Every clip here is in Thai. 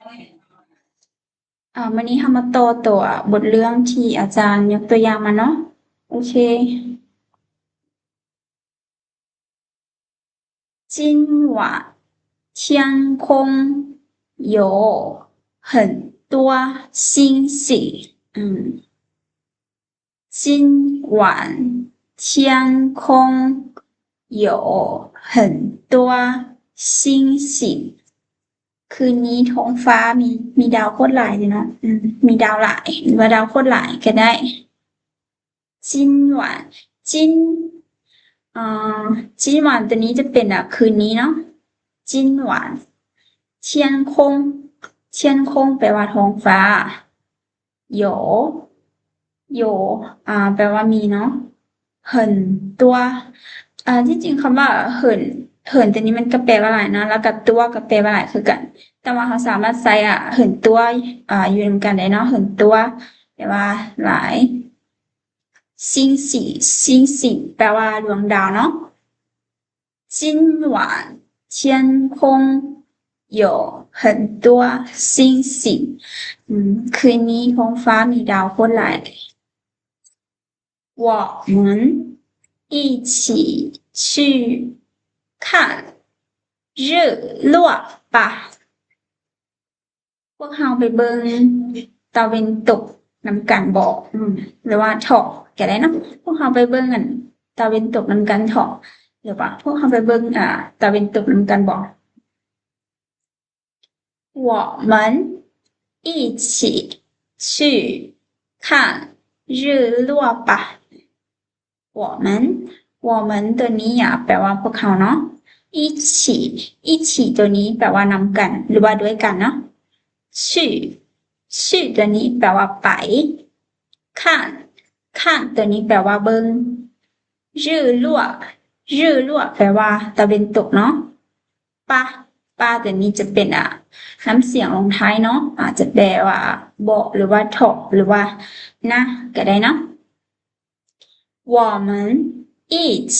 วันนี้เรามาต่อตัวบทเรื่องที่อาจารย์ยกตัวอย่างมาเนาะโอเค今晚天空有很多星星。今晚天空有很多星星คืนนี้ท้องฟ้ามีดาวโคตรหลายเลยเนาะมีดาวหลายหรือว่าดาวโคตรหลายก็ได้จินหวานจินจินหวานตัวนี้จะเป็นคืนนี้เนาะจินหวานเทียนคงเทียนคงแปลว่าท้องฟ้าโยโยแปลว่ามีเนาะเหินตัวที่จริงคำว่าเหินตัวนี้มันก็แปลว่าหลายเนาะแล้วกับตัวก็แปลว่าหลายคือกันแต่ว่าเขาสามารถใส่เหินตัวอยู่นำกันได้เนาะเหินตัวแปลว่าหลาย星星แปลว่าดวงดาวเนาะ今晚天空有很多星星คืนนี้ท้องฟ้ามีดาวโคตรหลาย我们一起去看日落吧พวกเราไปเบิ่งตะวันตกนำกันบ่หรือว่าเถาะก็ได้เนาะพวกเราไปเบิ่งกันตะวันตกนำกันเถาะหรือว่าพวกเราไปเบิ่งตะวันตกนำกันบ่我们一起去看日落吧我们ตัวนี้แปลว่าพวกเขาเนาะ一起ตัวนี้แปลว่านำกันหรือว่าด้วยกันเนาะชื่อตัวนี้แปลว่าไปข้างตัวนี้แปลว่าเบิ่งรื่อลั่วแปลว่าตะวันตกเนาะป้าตัวนี้จะเป็นน้ำเสียงลงท้ายเนาะอาจจะแปลว่าบอกหรือว่าถกหรือว่านะก็ได้เนาะ我们一起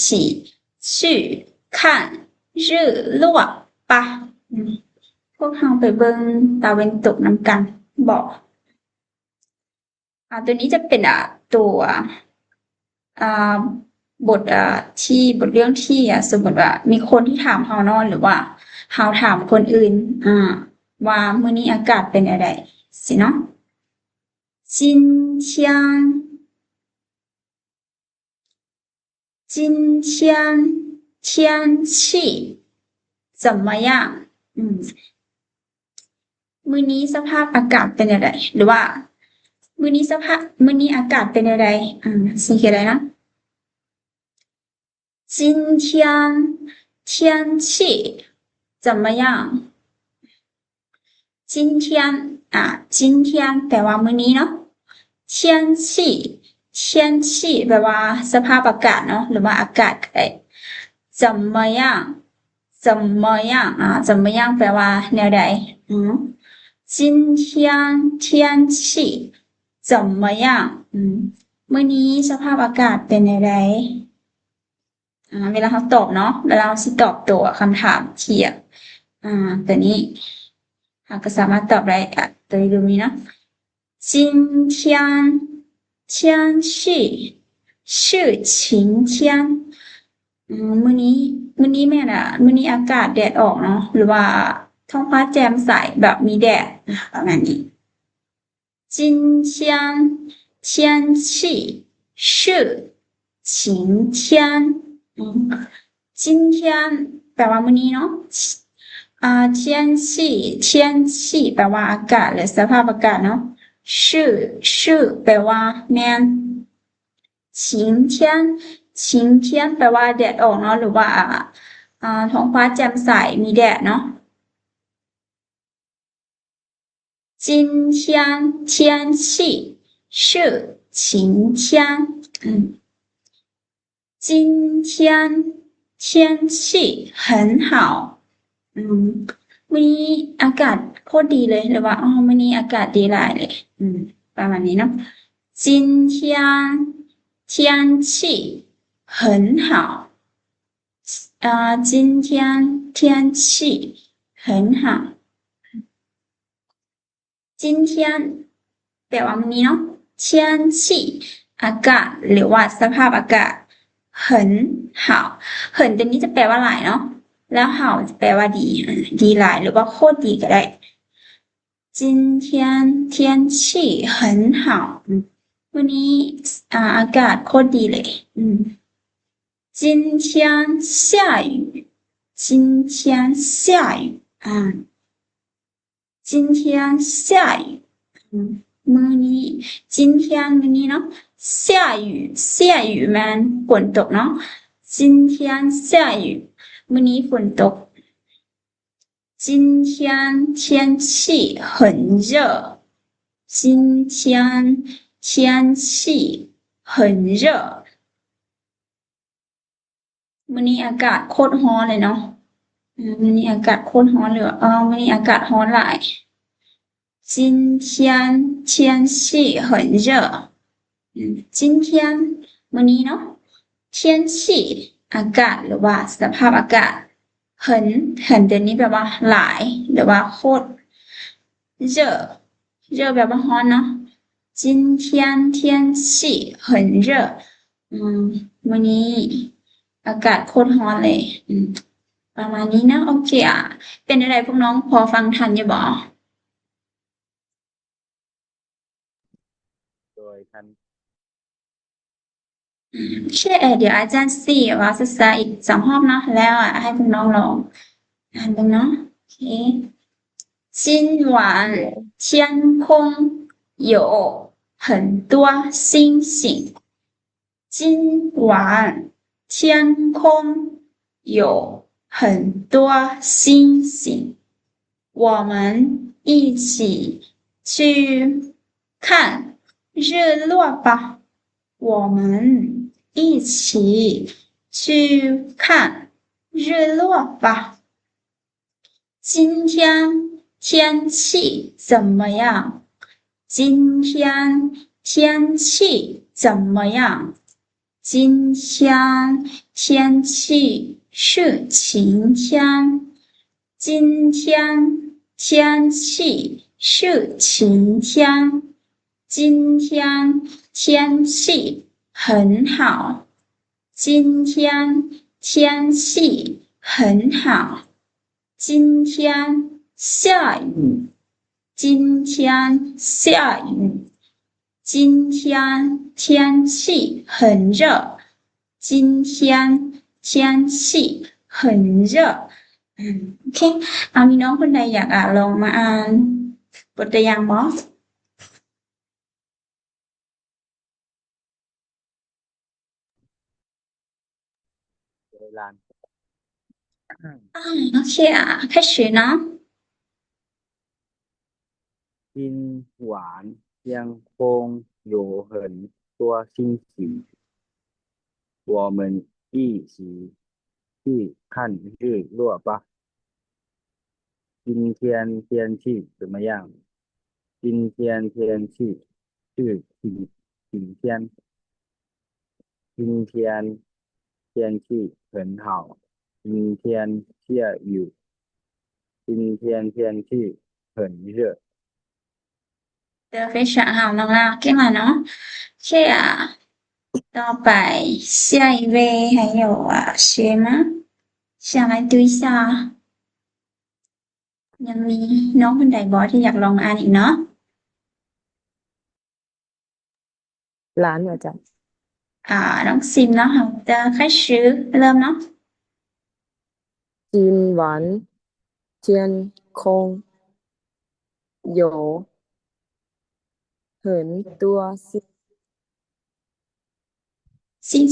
去看日落吧พวกเราไปเบิ่งตะวันตกนำกันบอกตัวนี้จะเป็นตัวบทที่บทเรื่องที่สมมติว่ามีคนที่ถามเราเนาะหรือว่าเราถามคนอื่นว่ามื้อนี้อากาศเป็นอะไรสิเนาะ今天天气怎么样มื้อนี้สภาพอากาศเป็นอะไรหรือว่ามื้อนี้อากาศเป็นอะไรสิคืออะไรนะ今天天气怎么样今天แปลว่ามื้อนี้เนาะ天气แปลว่าสภาพอากาศเนาะหรือว่าอากาศก็ได้怎么样怎么样แปลว่าแนวใด今天天气怎么样มื้อนี้สภาพอากาศเป็นอะไรเวลาเขาตอบเนาะเวลาเราสิตอบตัวคำถามที่ตัวนี้ก็สามารถตอบได้ตัวนี้เนาะ今天天气是晴天มื้อนี้แม่มื้อนี้อากาศแดดออกเนาะหรือว่าท้องฟ้าแจ่มใสแบบมีแดดประมาณนี้今天天气是晴天今天แปลว่ามื้อนี้เนาะ天气แปลว่าอากาศหรือสภาพอากาศเนาะ是แปลว่าแม่น晴天แปลว่าแดดออกเนาะหรือว่าท้องฟ้าแจ่มใสมีแดดเนาะ今天天气是晴天今天天气很好มื้อนี้อากาศโคตรดีเลยหรือว่ามื้อนี้อากาศดีหลายเลยประมาณนี้เนาะ今天天气很好今天天气很好今天แปลว่ามื้อนี้เนาะ天气อากาศหรือว่าสภาพอากาศ很好很ตัวนี้จะแปลว่าหลายเนาะแล้ว好จะแปลว่าดีดีหลายหรือว่าโคตรดีก็ได้今天天气很好มื้อนี้อากาศโคตรดีเลย今天下雨今天下雨今天下雨มื้อนี้今天มื้อนี้เนาะ下雨下雨มันฝนตกเนาะ今天下雨มื้อนี้ฝนตก今天天气很热今天天气很热มื้อนี้อากาศโคตรร้อนเลยเนาะมื้อนี้อากาศโคตรร้อนเลยมื้อนี้อากาศร้อนหลาย今天天气很热今天มื้อนี้เนาะ天气อากาศหรือว่าสภาพอากาศ很ตัวนี้แปลว่าหลายหรือว่าโคตร热แปลว่าร้อนเนาะ今天天气很热มื้อนี้อากาศโคตรร้อนเลยประมาณนี้นะโอเคเป็นจั่งใดพวกน้องพอฟังทันอยู่บ่โดยทันโอเคเดี๋ยวอาจารย์สี่ว่าศึกษาอีก2รอบเนาะแล้วให้พวกน้องลองอ่านดูเนาะโอเค今晚天空有很多星星今晚天空有很多星星我们一起去看日落吧我们一起去看日落吧今天天气怎么样今天天气怎么样今天天气是晴天今天天气是晴天今天天气很好今天天气很好今天下雨今天下雨今天天气很热今天天气很热โอเคมีน้องคนใดอยากลองมาอ่านบทตัวอย่างบ่โดยลานโอเค开始呢今晚天空有很多星星我们一起去看日落吧今天天气怎么样今天天气是晴天今天天气很好今天下雨今天天气很热非常好น้องลาเก่งมากเนาะโอเคต่อไป下一位还有谁吗想来读一下ยังมีน้องคนใดบ่ที่อยากลองอ่านอีกเนาะหลานอาจารย์น้องซิมเนาะ开始เริ่มเนาะ今晚天空有很多星星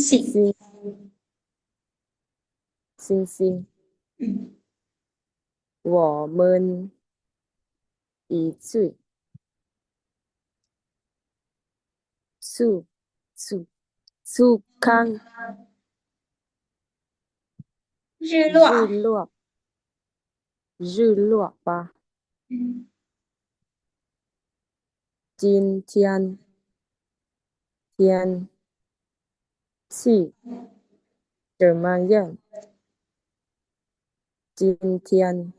我们一起去看日落吧今天天气怎么样今天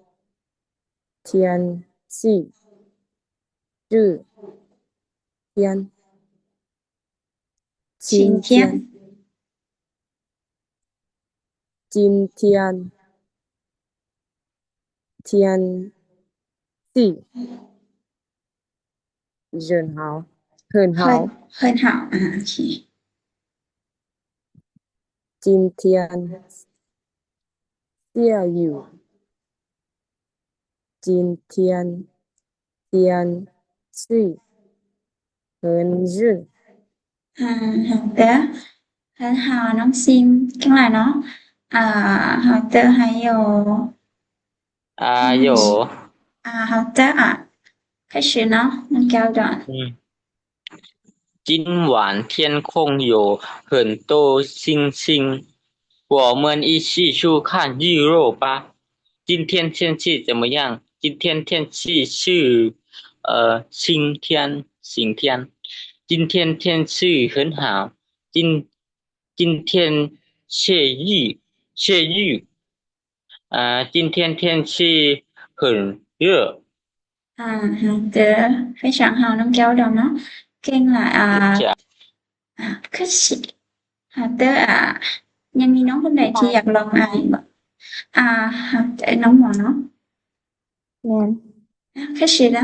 天气日天晴今天天今天天气人好很好很好OK 今天下雨今天天气很热好的很好น้องซิมเก่งหลายเนาะ好的还有有好的开始เนาะน้องแก้วดอน今晚天空有很多星星我们一起去看日落吧今天天气怎么样今天天气是晴天今天天气很好今天下雨今天天气很热好的非常好น้องแก้วดอนเนาะเก่งหลายคือสิ好的ยังมีน้องคนใดที่อยากลองอีกบ่น้องหมอเนาะแม่น开始了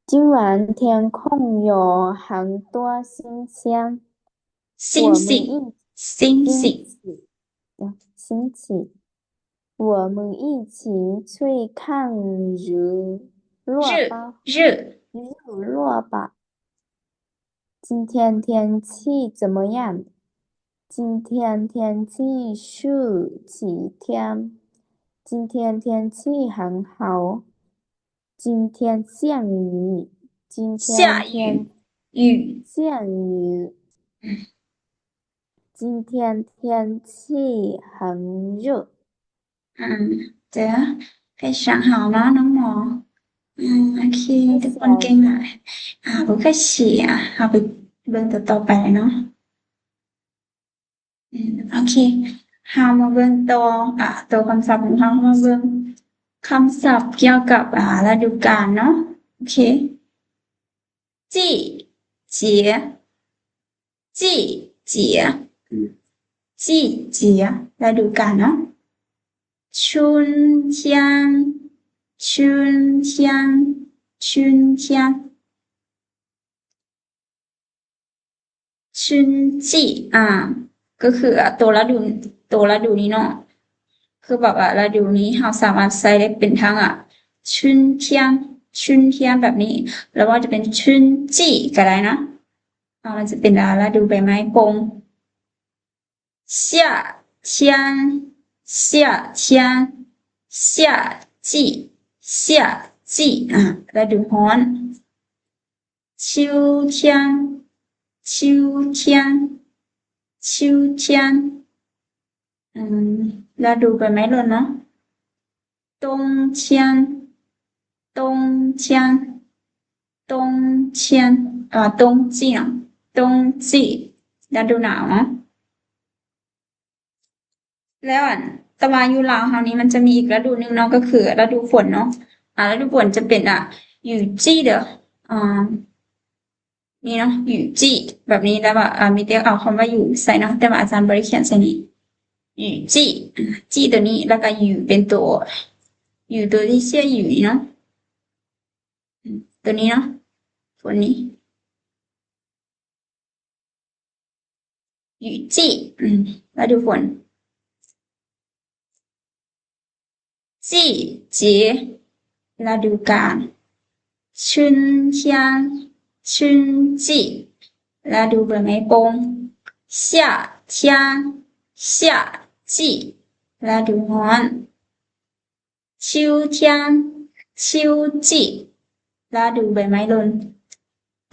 今晚天空有很多星星星星我们一起去看日落吧日落吧今天天气怎么样今天天气是晴天今天天气很好今天下雨今天下雨今天天气很热对非常好เนาะน้องหมอโอเคทุกคนเก่งหลายบ่ค่อยสิเอาไปเบิ่งต่อไปเนาะโอเคเฮามาเบิ่งตัวคำศัพท์ของเฮามาเบิ่งคำศัพท์เกี่ยวกับฤดูกาลเนาะโอเค季节ฤดูกาลเนาะ春天春季ก็คือตัวฤดูนี้เนาะคือแบบว่าฤดูนี้เราสามารถใช้ได้เป็นทั้ง春天แบบนี้แล้วว่าจะเป็น春季ก็ได้นะมันจะเป็นฤดูใบไม้ผล夏季ฤดูร้อน秋天ฤดูใบไม้หล่นเนาะ冬天冬季เนาะ冬季ฤดูหนาวเนาะแล้วตะวันอยู่ลาวเฮานี้มันจะมีอีกฤดูนึงเนาะก็คือฤดูฝนเนาะฤดูฝนจะเป็น雨季的นี่เนาะ雨季แบบนี้แล้วมีแต่เอาคำว่าอยู่ใส่เนาะแต่ว่าอาจารย์บ่ได้เขียนใส่นี้雨季季ตัวนี้แล้วก็อยู่เป็นตัวอยู่ตัวที่เสียอยู่เนาะตัวนี้เนาะฝนนี้雨季ฤดูฝน季节ฤดูกาล春天春季ฤดูใบไม้ผล夏天夏季ฤดูร้อน秋天秋季ฤดูใบไม้หล่น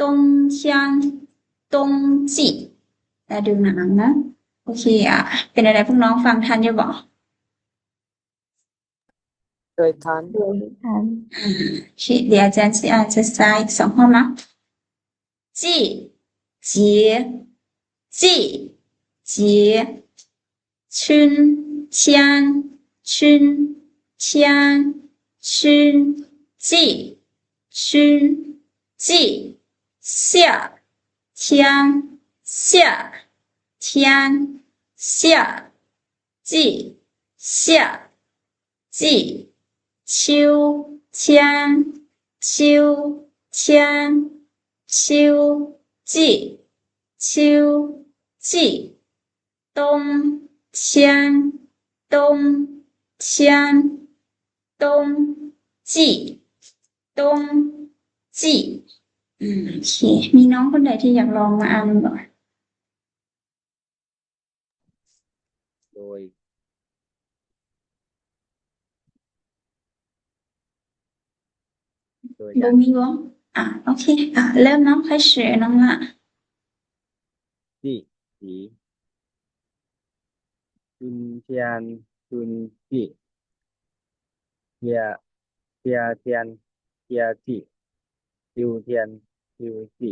冬天冬季ฤดูหนาวนะโอเคเป็นอะไรพวกน้องฟังทันอยู่บ่โดยทันเดี๋ยวอาจารย์จะอ่านซ้ายอีก2ข้อนะ季节春天春季春季夏天夏天夏季夏季秋天秋天秋季秋季冬天冬天冬季冬季โอเคมีน้องคนใดที่อยากลองมาอ่านบ่โดยบ่มีบ่โอเคเริ่มเนาะ开始น้องละที่สีจุนเทียนจุนจิเทียเทียนเทียจิจิวเทียนจิวจิ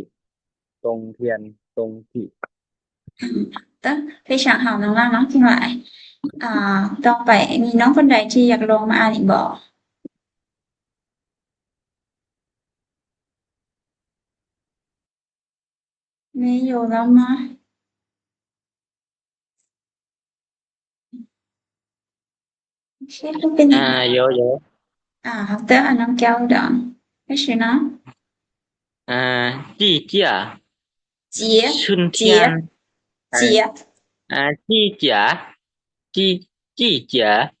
ตรงเทียนตรงจิ的非常好น้องละเนาะที่ว่าต่อไปมีน้องคนใดที่อยากลองมาอ่านอีกบ่没有了吗先都跟你有好的น้องแก้วด开始呢季节节春天节季节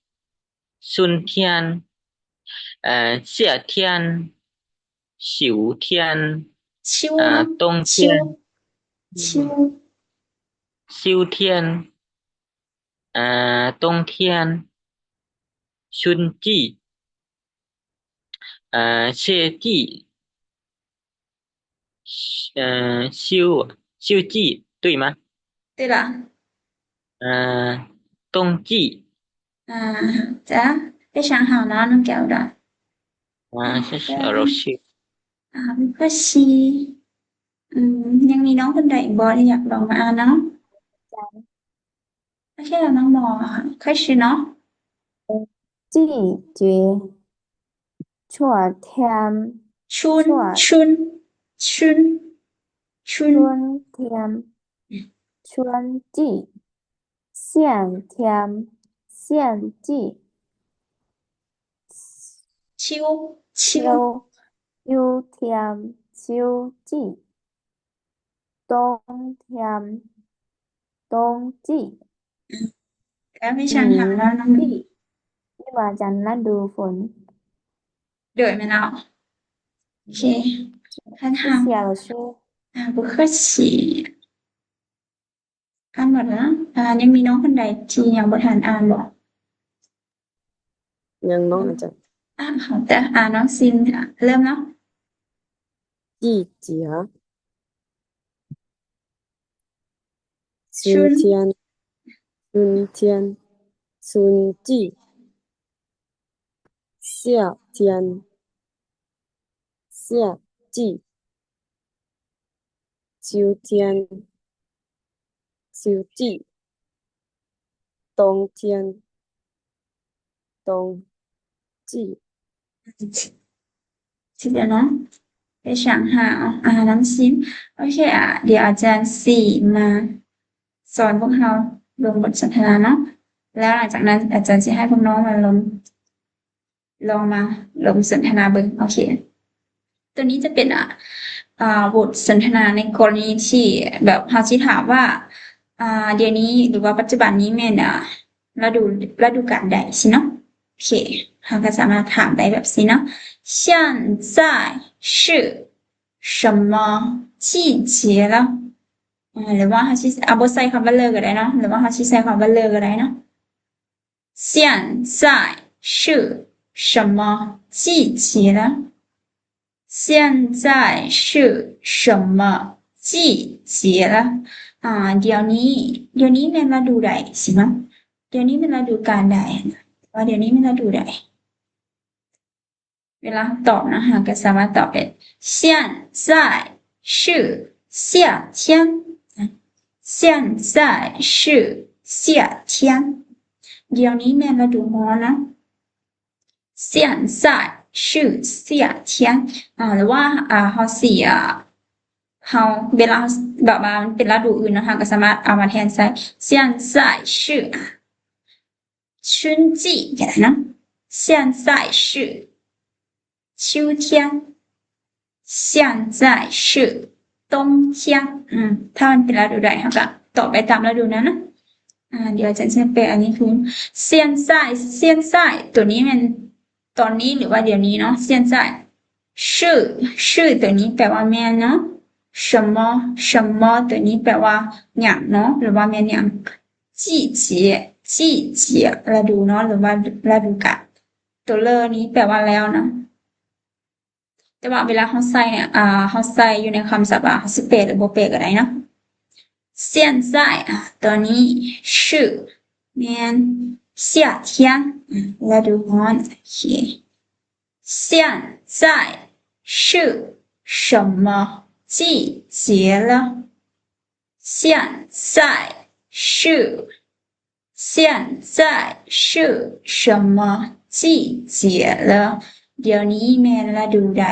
春天夏天秋天秋冬天秋天冬天春季夏季秋季对吗对了冬季的非常好เนาะน้องแก้วด谢谢老师ไม่ค่อยชียังมีน้องคนใดอีกบ่ที่อยากลองมาอ่านเนาะโอเคแล้วน้องหมอ开始เนาะ季节春天春季夏天秋天秋季冬天冬季非常好เนาะน้องนี่ว่าจันทร์ฤดูฝน对ไหมเนาะโอเค很好谢谢老师不客气อ่านหมดแล้วยังมีน้องคนใดที่ยังบ่ทันอ่านบ่ยังน้องอาจารย์好的น้องซินเริ่มเนาะ季节春天春季夏天夏季秋天秋季冬天冬季ทีเดียวเนาะ非常好น้องซินโอเคเดี๋ยวอาจารย์4มาสอนพวกเราลงบทสนทนาเนาะแล้วหลังจากนั้นอาจารย์สิให้พวกน้องมาลองมาลงสนทนาเบิ่งโอเคตัวนี้จะเป็นบทสนทนาในกรณีที่แบบเฮาสิถามว่าเดี๋ยวนี้หรือว่าปัจจุบันนี้แม่นฤดูกาลใดสิเนาะโอเคเฮาก็สามารถถามได้แบบนี้เนาะ现在是什么季节了หรือว่าเฮาสิบ่ใส่คำว่าเลิกก็ได้เนาะหรือว่าเฮาสิใส่คำว่าเลิกก็ได้เนาะ现在是什么季节了现在是什么季节了เดี๋ยวนี้แม่นฤดูใดสิเนาะเดี๋ยวนี้แม่นฤดูกาลใดว่าเดี๋ยวนี้แม่นฤดูใดเวลาตอบนะคะก็สามารถตอบได้现在是夏天现在是夏天เดี๋ยวนี้แม่นฤดูร้อนนะ现在ชื่อเสียเทียนหรือว่าเฮาสิเฮาเวลาแบบว่ามันเป็นฤดูอื่นเนาะเราก็สามารถเอามาแทนใส่现在是春季ก็ได้เนาะ现在是秋天现在是冬天ถ้ามันเป็นฤดูใดเราก็ต่อไปตามฤดูนั้นนะเดี๋ยวอาจารย์จะแปลอันนี้คือ现在现在ตัวนี้มันตอนนี้หรือว่าเดี๋ยวนี้เนาะ现在是ตัวนี้แปลว่าแม่เนาะ什么什么ตัวนี้แปลว่าอย่างเนาะหรือว่าแม่นอย่าง季节季节ฤดูเนาะหรือว่าฤดูกาลตัวเลอนี้แปลว่าแล้วเนาะแต่ว่าเวลาเขาใส่เนี่ยเขาใส่อยู่ในคำศัพท์เขาสิเปลหรือบ่เปลก็ได้เนาะ现在ตัวนี้是แม่น夏天ฤดูร้อนโอเค现在是什么季节了现在是什么季节了เดี๋ยวนี้แม่นฤดูใด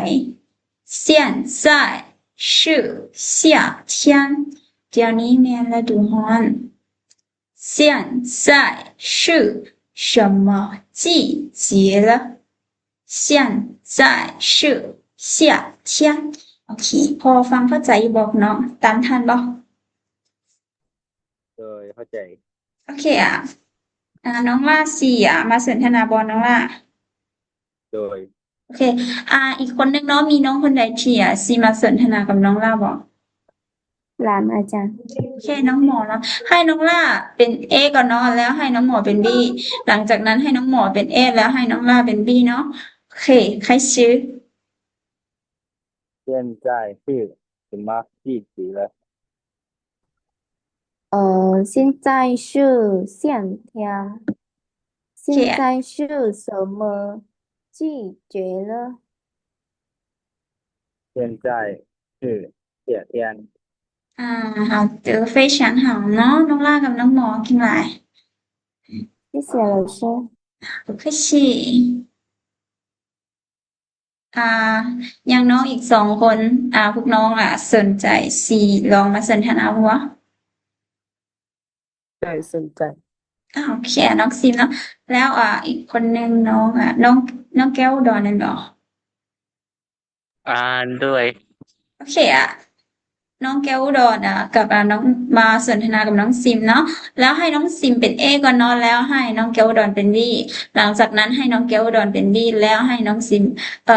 现在是夏天เดี๋ยวนี้แม่นฤดูร้อน现在是什么季节了现在是夏天โอเคพอฟังเข้าใจอยู่บอกน้องตามทันบ่ โดยเข้าใจ โอเคน้องล่าสี่มาสนทนาบอลน้องล่า โดย โอเคอีกคนนึงเนาะมีน้องคนใดที่ซีมาสนทนากับน้องล่าบอก หลานอาจารย์ โอเคน้องหมอเนาะให้น้องล่าเป็น A ก่อนเนาะแล้วให้น้องหมอเป็น B หลังจากนั้นให้น้องหมอเป็น A แล้วให้น้องล่าเป็น B เนาะโอเคใครชื่อ现在是什么季节了现在是夏天现在是什么季节了现在是夏天好的非常好เนาะน้องล่ากับน้องหมอเก่งหลาย谢谢老师不客气ยังน้องอีกสองคนพวกน้องสนใจซีลองมาสนทนาหัว对สนใจโอเคน้องซิมเนาะแล้วอีกคนนึงน้องน้องแก้วอุดรนั่นเหรอ ด้วย โอเคน้องแก้วอุดรกับน้องมาสนทนากับน้องซิมเนาะแล้วให้น้องซิมเป็น A ก่อนเนาะแล้วให้น้องแก้วอุดรเป็น B หลังจากนั้นให้น้องแก้วอุดรเป็น B แล้วให้น้องซิม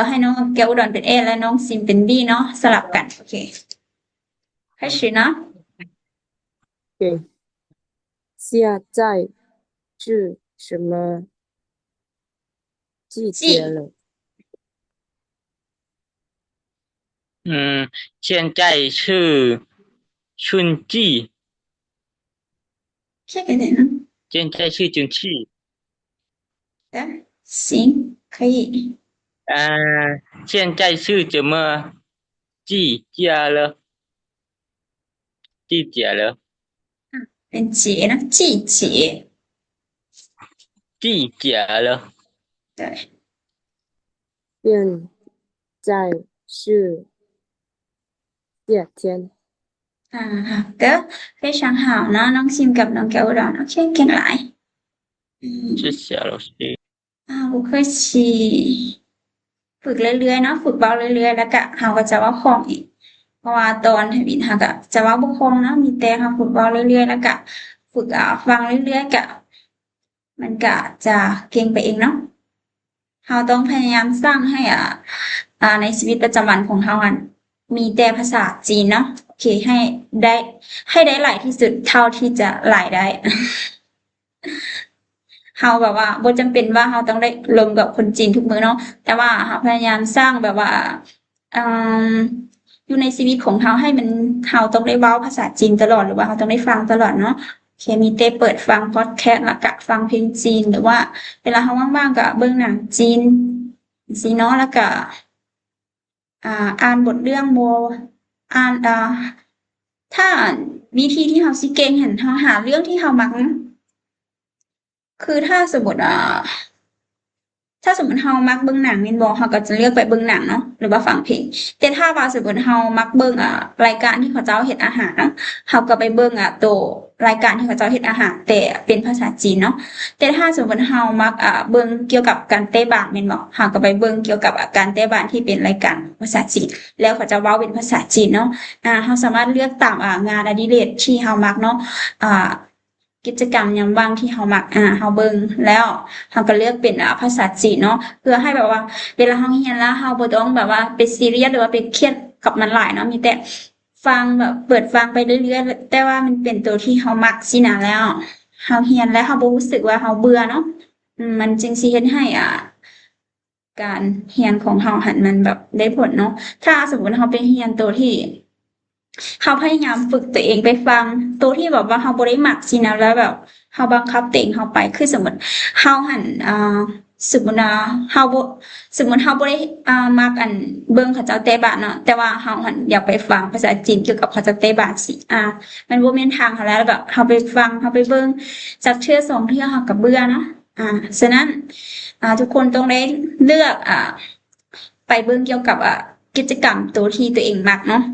ให้น้องแก้วอุดรเป็น A และน้องซิมเป็น B เนาะสลับกันโอเค开始เนาะ对现在是什么季节了现在是春季这个的呢现在是春季行可以现在是什么季节了季节了เป็น节呢季节季节了对现在是夏天好的非常好เนาะน้องซิมกับน้องแก้วอุดรโอเคเก่งหลาย谢谢老师不客气ฝึกเรื่อยๆเนาะฝึกเบาเรื่อยๆแล้วก็เราก็จะว่าคล่องอีกเพราะว่าตอนทวินเราก็จะว่าบ่คล่องเนาะมีแต่เราฝึกเบาเรื่อยๆแล้วก็ฝึกฟังเรื่อยๆก็มันก็จะเก่งไปเองเนาะเราต้องพยายามสร้างให้ในชีวิตประจำวันของเรามีแต่ภาษาจีนเนาะโอเคให้ได้หลายที่สุดเท่าที่จะหลายได้ เราแบบว่าบ่จำเป็นว่าเราต้องได้ลงกับคนจีนทุกมื้อเนาะแต่ว่าเราพยายามสร้างแบบว่าอยู่ในชีวิตของเราให้มันเราต้องได้เว้าภาษาจีนตลอดหรือว่าเราต้องได้ฟังตลอดเนาะโอเคมีแต่เปิดฟังพอดแคสต์แล้วก็ฟังเพลงจีนหรือว่าเวลาเราว่างๆก็เบิ่งหนังจีนสิเนาะแล้วก็อ่านบทเรื่องอ่านถ้าวิธีที่เราสิเก่งหั้นเราหาเรื่องที่เรามักคือถ้าสมมุติ ถ้าสมมติเรามักเบิ่งหนังแม่นบ่เราก็จะเลือกไปเบิ่งหนังเนาะหรือว่าฟังเพลงแต่ถ้าว่าสมมติเรามักเบิ่งรายการที่เขาเจ้าเฮ็ดอาหารเนาะเราก็ไปเบิ่งตัวรายการที่เขาเจ้าเฮ็ดอาหารแต่เป็นภาษาจีนเนาะแต่ถ้าสมมติเรามักเบิ่งเกี่ยวกับการเตะบาสแม่นบ่เราก็ไปเบิ่งเกี่ยวกับการเตะบาสที่เป็นรายการภาษาจีนแล้วเขาจะเว้าเป็นภาษาจีนเนาะเราสามารถเลือกตามงานอดิเรกที่เรามักเนาะกิจกรรมยามว่างที่เรามักเราเบิ่งแล้วเราก็เลือกเป็นภาษาจีนเนาะเพื่อให้แบบว่าเวลาเราเรียนแล้วเราบ่ต้องแบบว่าไปซีเรียสหรือว่าไปเครียดกับมันหลายเนาะมีแต่ฟังแบบเปิดฟังไปเรื่อยๆแต่ว่ามันเป็นตัวที่เรามักสินะแล้วเราเรียนแล้วเราบ่รู้สึกว่าเราเบื่อเนาะมันจึงสิเฮ็ดให้การเรียนของเราหันมันแบบได้ผลเนาะถ้าสมมุติเราไปเรียนตัวที่เราพยายามฝึกตัวเองไปฟังตัวที่แบบว่าเราบ่ได้มักสินะแล้วแบบเราบังคับตัวเองเราไปคือสมมุติเราหันสมมุติเราบ่ได้มักเบิ่งเขาเจ้าเตะบาสเนาะแต่ว่าเราหันอยากไปฟังภาษาจีนเกี่ยวกับเขาเจ้าเตะบาสสิมันบ่แม่นทางเขาแล้วแบบเราไปฟังเราไปเบิ่งจักเทื่อ2เทื่อเราก็เบื่อเนาะฉะนั้นทุกคนต้องได้เลือกไปเบิ่งเกี่ยวกับกิจกรรมตัวที่ตัวเองมักเนาะ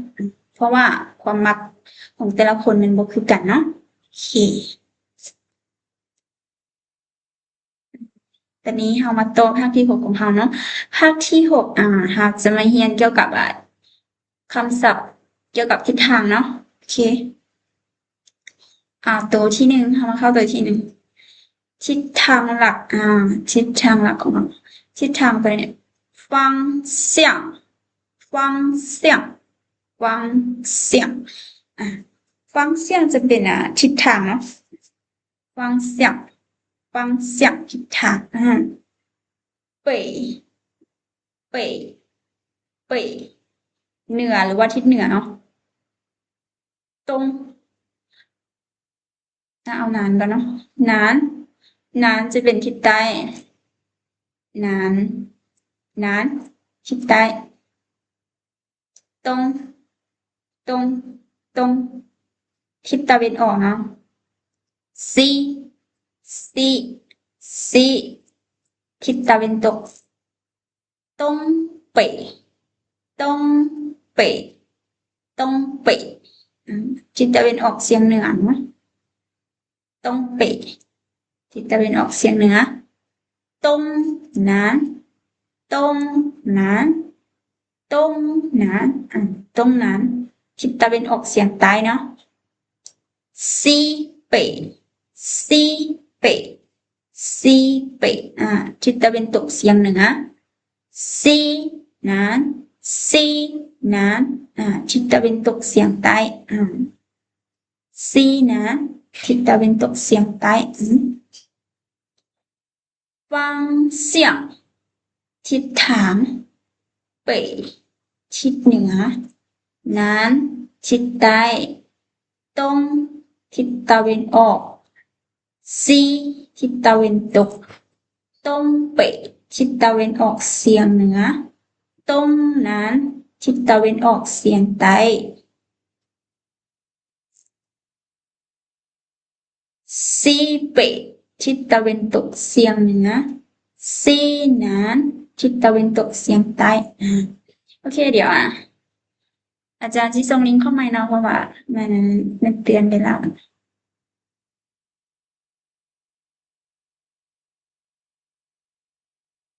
เพราะว่าความมักของแต่ละคนมันบ่คือกันเนาะโอเคตอนนี้เรามาต่อภาคที่6ของเราเนาะภาคที่6เราจะมาเรียนเกี่ยวกับคำศัพท์เกี่ยวกับทิศทางเนาะโอเคตัวที่1เรามาเข้าตัวที่1ทิศทางหลักทิศทางหลักของเราทิศทางไปเนี่ย方向方向方向方向จะเป็นทิศทางเนาะ方向方向ทิศทาง北北北เหนือหรือว่าทิศเหนือเนาะตรงเอานานก่อนเนาะนานจะเป็นทิศใต้นานทิศใต้ตรงทิศตะวันออกเนาะซีทิศตะวันตก东北ทิศตะวันออกเฉียงเหนือเนาะ东北ทิศตะวันออกเฉียงเหนือ东南ทิศตะวันออกเฉียงใต้เนาะ西北ทิศตะวันตกเฉียงเหนือ西南ทิศตะวันตกเฉียงใต้西南ทิศตะวันตกเฉียงใต้方向ทิศทาง北ทิศเหนือ南ทิศใต้东ทิศตะวันออก西ทิศตะวันตก东北ทิศตะวันออกเฉียงเหนือ东南ทิศตะวันออกเฉียงใต้西北ทิศตะวันตกเฉียงเหนือ西南ทิศตะวันตกเฉียงใต้โอเคเดี๋ยวอาจารย์ที่ส่งลิงก์เข้ามาเนาะเพราะว่ามันเตือนไปแล้ว